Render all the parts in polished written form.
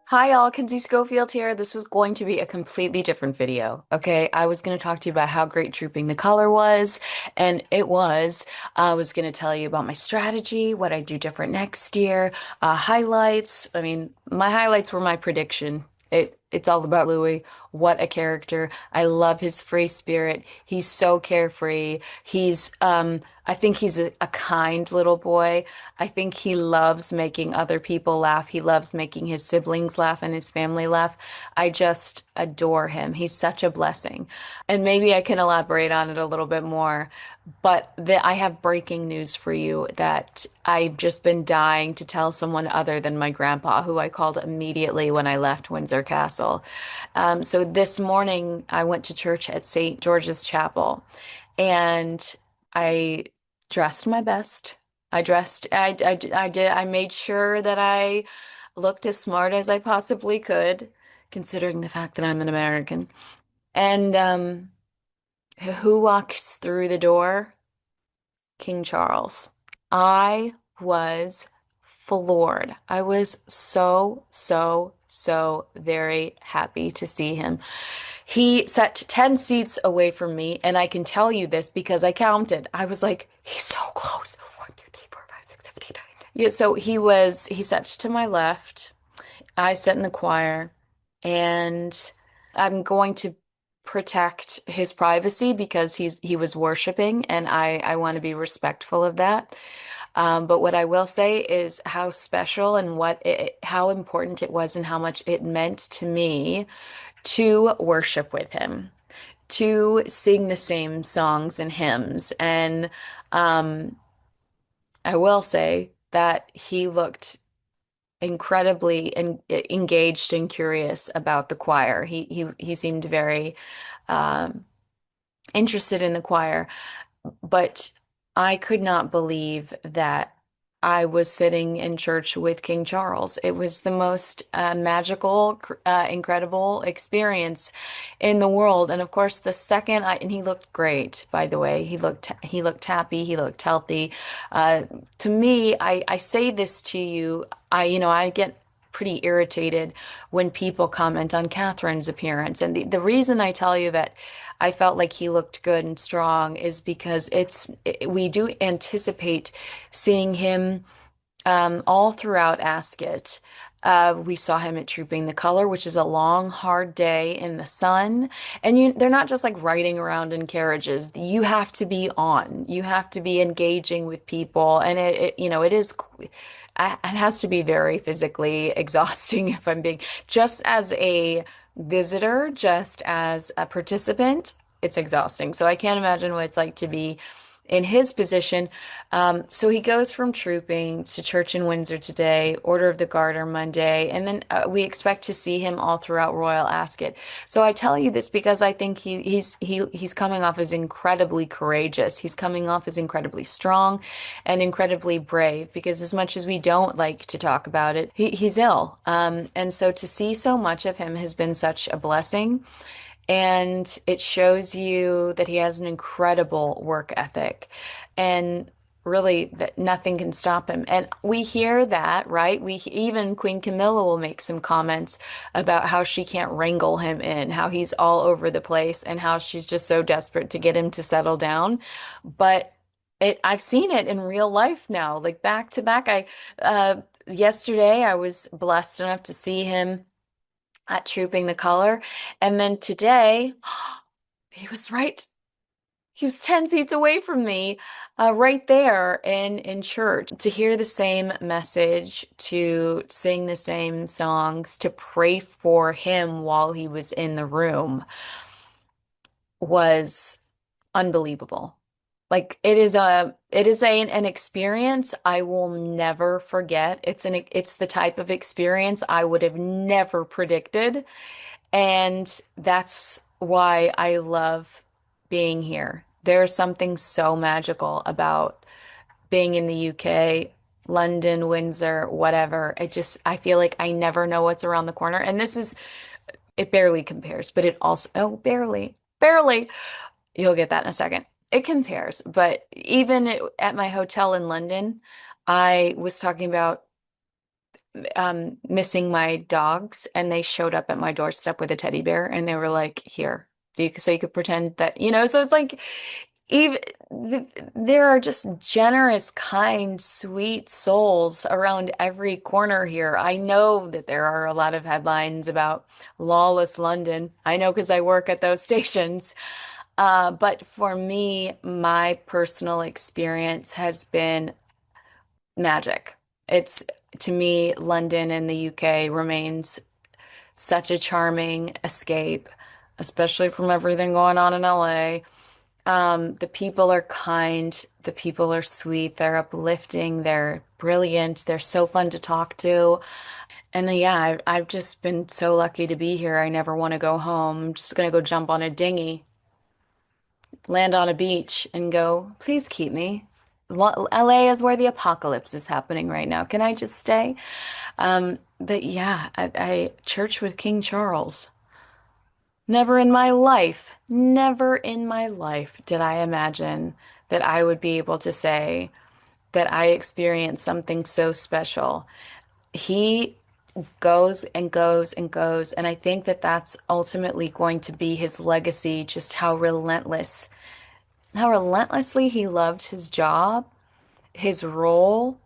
Hi all, Kinsey Schofield here. This was going to be a completely different video. Okay, I was going to talk to you about how great Trooping the Color was, and it was. I was going to tell you about my strategy, what I do different next year, highlights. I mean, my highlights were my prediction. It's all about Louis. What a character. I love his free spirit. He's so carefree. I think he's a kind little boy. I think he loves making other people laugh. He loves making his siblings laugh and his family laugh. I just adore him. He's such a blessing. And maybe I can elaborate on it a little bit more. I have breaking news for you that I've just been dying to tell someone other than my grandpa, who I called immediately when I left Windsor Castle. So this morning I went to church at St. George's Chapel and I dressed my best. I made sure that I looked as smart as I possibly could, considering the fact that I'm an American. And who walks through the door? King Charles. I was floored. I was so very happy to see him. He sat 10 seats away from me, and I can tell you this because I counted. I was like, he's so close. 1, 2, 3, 4, 5, 6, 7, 8, 9. Yeah, so he sat to my left. I sat in the choir, and I'm going to protect his privacy because he was worshiping, and I want to be respectful of that. But what I will say is how special and how important it was and how much it meant to me to worship with him, to sing the same songs and hymns. And um, I will say that he looked incredibly engaged and curious about the choir. He seemed very um, interested in the choir, but I could not believe that I was sitting in church with King Charles. It was the most magical, incredible experience in the world. And of course, and he looked great, by the way. He looked happy. He looked healthy. To me, I say this to you. I get pretty irritated when people comment on Catherine's appearance. And the reason I tell you that I felt like he looked good and strong is because we do anticipate seeing him all throughout Ascot. We saw him at Trooping the Color, which is a long, hard day in the sun. And they're not just like riding around in carriages. You have to be on. You have to be engaging with people. And it has to be very physically exhausting if I'm being, just as a visitor, just as a participant, it's exhausting. So I can't imagine what it's like to be in his position. So he goes from trooping to church in Windsor today, Order of the Garter Monday, and then we expect to see him all throughout Royal Ascot. So I tell you this because I think he's coming off as incredibly courageous. He's coming off as incredibly strong and incredibly brave. Because as much as we don't like to talk about it, he's ill, and so to see so much of him has been such a blessing. And it shows you that he has an incredible work ethic and really that nothing can stop him. And we hear that, right? Even Queen Camilla will make some comments about how she can't wrangle him in, how he's all over the place and how she's just so desperate to get him to settle down. But I've seen it in real life now, like back to back. Yesterday I was blessed enough to see him at Trooping the Color. And then today, he was right. He was 10 seats away from me, right there in church. To hear the same message, to sing the same songs, to pray for him while he was in the room was unbelievable. Like an experience I will never forget. It's the type of experience I would have never predicted. And that's why I love being here. There's something so magical about being in the UK, London, Windsor, whatever. I feel like I never know what's around the corner. And it barely compares, but it also, oh, barely. You'll get that in a second. It compares, but even at my hotel in London, I was talking about missing my dogs, and they showed up at my doorstep with a teddy bear, and they were like, "Here, so you could pretend that, you know." So it's like, even there are just generous, kind, sweet souls around every corner here. I know that there are a lot of headlines about lawless London. I know because I work at those stations. But for me, my personal experience has been magic. It's to me, London and the UK remains such a charming escape, especially from everything going on in LA. The people are kind, the people are sweet, they're uplifting, they're brilliant, they're so fun to talk to. And yeah, I've just been so lucky to be here. I never want to go home. I'm just gonna go jump on a dinghy, land on a beach, and go, please keep me. LA is where the apocalypse is happening right now. Can I just stay? But yeah, I church with King Charles. Never in my life did I imagine that I would be able to say that I experienced something so special. He goes and goes and goes, and I think that that's ultimately going to be his legacy, just how relentlessly he loved his job, his role.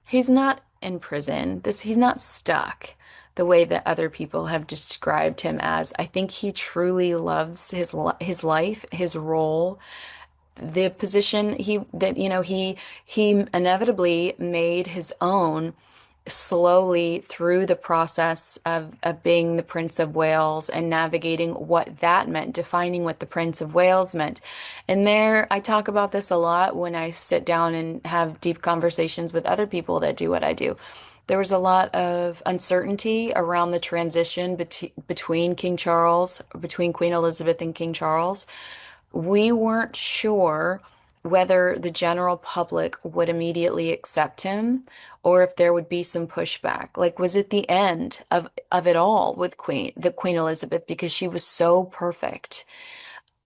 He's not in prison. He's not stuck the way that other people have described him as. I think he truly loves his life, his role, the position he inevitably made his own slowly through the process of being the Prince of Wales and navigating what that meant, defining what the Prince of Wales meant. And there, I talk about this a lot when I sit down and have deep conversations with other people that do what I do. There was a lot of uncertainty around the transition between King Charles, between Queen Elizabeth and King Charles. We weren't sure whether the general public would immediately accept him or if there would be some pushback. Like, was it the end of it all with Queen Elizabeth because she was so perfect?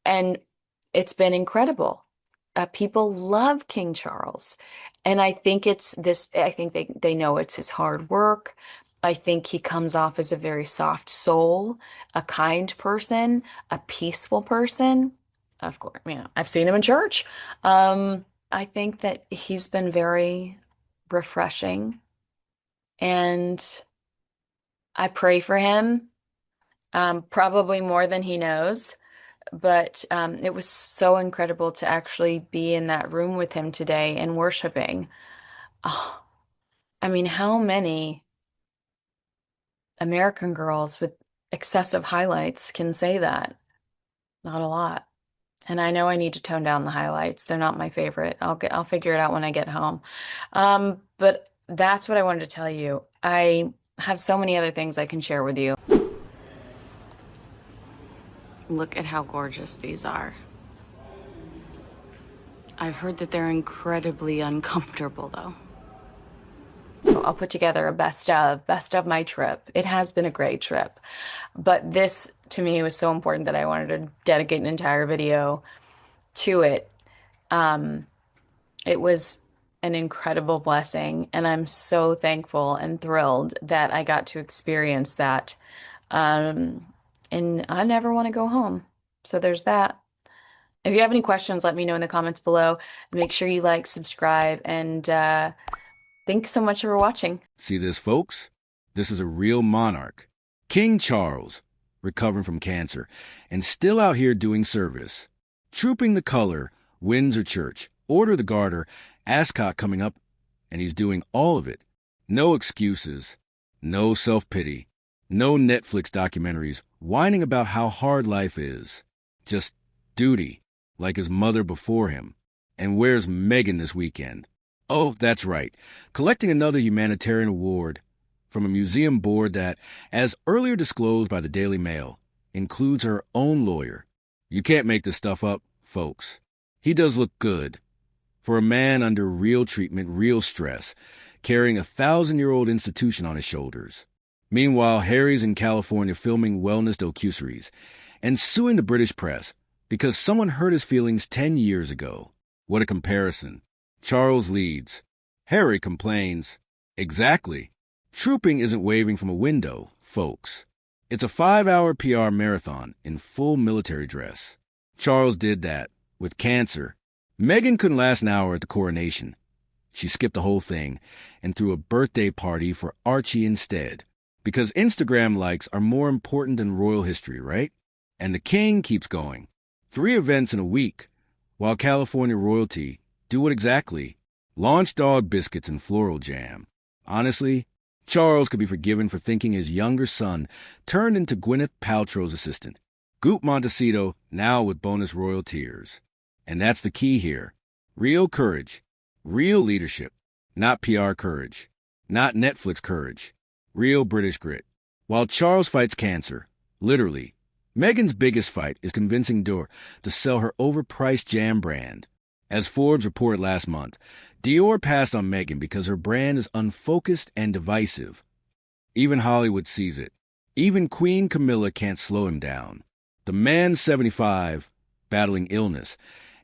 And it's been incredible. People love King Charles. And I think I think they know it's his hard work. I think he comes off as a very soft soul, a kind person, a peaceful person. Of course, I've seen him in church. I think that he's been very refreshing, and I pray for him, probably more than he knows. But it was so incredible to actually be in that room with him today and worshiping. Oh, I mean, how many American girls with excessive highlights can say that? Not a lot. And I know I need to tone down the highlights. They're not my favorite. I'll figure it out when I get home. But that's what I wanted to tell you. I have so many other things I can share with you. Look at how gorgeous these are. I've heard that they're incredibly uncomfortable though. So I'll put together a best of my trip. It has been a great trip, but this to me was so important that I wanted to dedicate an entire video to it. It was an incredible blessing, and I'm so thankful and thrilled that I got to experience that. Um, and I never want to go home. So there's that. If you have any questions, let me know in the comments below. Make sure you like, subscribe, and thanks so much for watching. See this, folks? This is a real monarch. King Charles, recovering from cancer, and still out here doing service. Trooping the color, Windsor Church, Order the Garter, Ascot coming up, and he's doing all of it. No excuses, no self-pity, no Netflix documentaries whining about how hard life is. Just duty, like his mother before him. And where's Meghan this weekend? Oh, that's right, collecting another humanitarian award from a museum board that, as earlier disclosed by the Daily Mail, includes her own lawyer. You can't make this stuff up, folks. He does look good. For a man under real treatment, real stress, carrying a 1,000-year-old institution on his shoulders. Meanwhile, Harry's in California filming wellness docuseries and suing the British press because someone hurt his feelings 10 years ago. What a comparison. Charles leads. Harry complains. Exactly. Trooping isn't waving from a window, folks. It's a 5-hour PR marathon in full military dress. Charles did that with cancer. Meghan couldn't last an hour at the coronation. She skipped the whole thing and threw a birthday party for Archie instead. Because Instagram likes are more important than royal history, right? And the king keeps going. 3 events in a week, while California royalty do what exactly? Launch dog biscuits and floral jam. Honestly, Charles could be forgiven for thinking his younger son turned into Gwyneth Paltrow's assistant. Goop Montecito now with bonus royal tears. And that's the key here. Real courage. Real leadership. Not PR courage. Not Netflix courage. Real British grit. While Charles fights cancer, literally, Meghan's biggest fight is convincing Dior to sell her overpriced jam brand. As Forbes reported last month, Dior passed on Meghan because her brand is unfocused and divisive. Even Hollywood sees it. Even Queen Camilla can't slow him down. The man's 75, battling illness,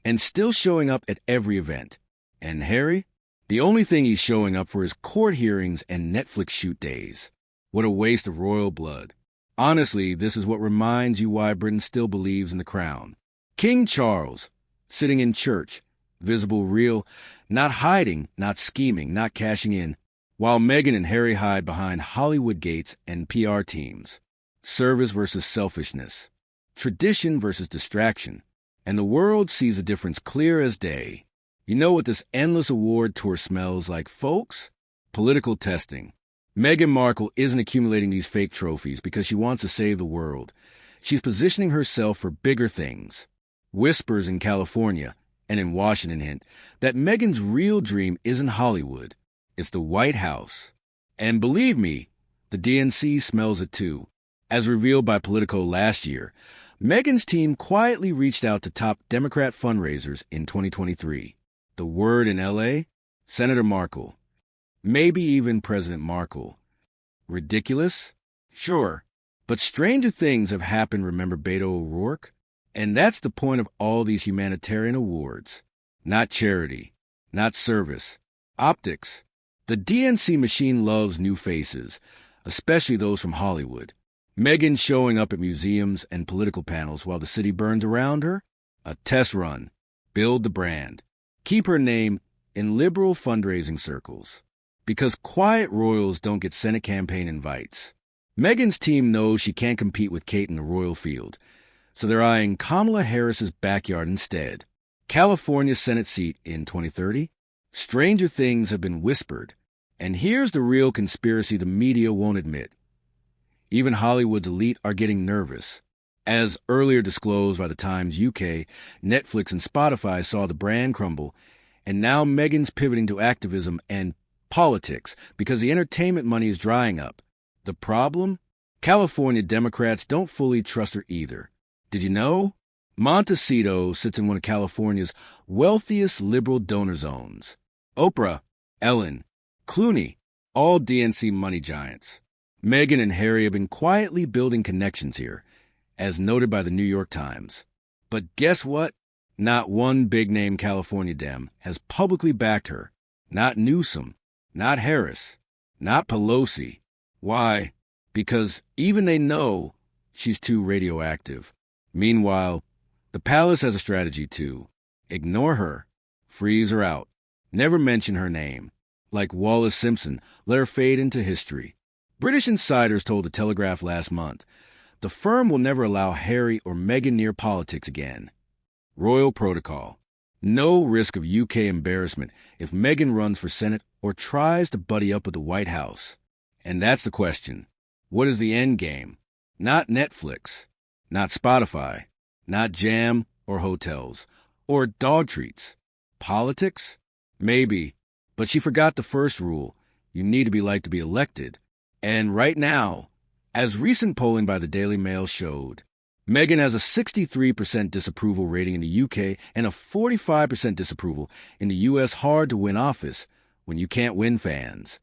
and still showing up at every event. And Harry? The only thing he's showing up for is court hearings and Netflix shoot days. What a waste of royal blood. Honestly, this is what reminds you why Britain still believes in the crown. King Charles, sitting in church, visible, real, not hiding, not scheming, not cashing in, while Meghan and Harry hide behind Hollywood gates and PR teams. Service versus selfishness. Tradition versus distraction. And the world sees a difference clear as day. You know what this endless award tour smells like, folks? Political testing. Meghan Markle isn't accumulating these fake trophies because she wants to save the world. She's positioning herself for bigger things. Whispers in California and in Washington hint that Meghan's real dream isn't Hollywood. It's the White House. And believe me, the DNC smells it too. As revealed by Politico last year, Meghan's team quietly reached out to top Democrat fundraisers in 2023. The word in L.A.? Senator Markle. Maybe even President Markle. Ridiculous? Sure. But stranger things have happened, remember Beto O'Rourke? And that's the point of all these humanitarian awards. Not charity. Not service. Optics. The DNC machine loves new faces, especially those from Hollywood. Meghan showing up at museums and political panels while the city burns around her? A test run. Build the brand. Keep her name in liberal fundraising circles. Because quiet royals don't get Senate campaign invites. Meghan's team knows she can't compete with Kate in the royal field, so they're eyeing Kamala Harris's backyard instead. California's Senate seat in 2030? Stranger things have been whispered. And here's the real conspiracy the media won't admit. Even Hollywood's elite are getting nervous. As earlier disclosed by the Times UK, Netflix and Spotify saw the brand crumble, and now Meghan's pivoting to activism and politics because the entertainment money is drying up. The problem? California Democrats don't fully trust her either. Did you know? Montecito sits in one of California's wealthiest liberal donor zones. Oprah, Ellen, Clooney, all DNC money giants. Meghan and Harry have been quietly building connections here, as noted by the New York Times. But guess what? Not one big-name California Dem has publicly backed her. Not Newsom, not Harris, not Pelosi. Why? Because even they know she's too radioactive. Meanwhile, the palace has a strategy too. Ignore her. Freeze her out. Never mention her name. Like Wallace Simpson, let her fade into history. British insiders told The Telegraph last month, the firm will never allow Harry or Meghan near politics again. Royal protocol. No risk of UK embarrassment if Meghan runs for Senate or tries to buddy up with the White House. And that's the question. What is the end game? Not Netflix, not Spotify, not jam or hotels, or dog treats. Politics? Maybe. But she forgot the first rule. You need to be liked to be elected. And right now, as recent polling by the Daily Mail showed, Meghan has a 63% disapproval rating in the UK and a 45% disapproval in the US hard-to-win office when you can't win fans.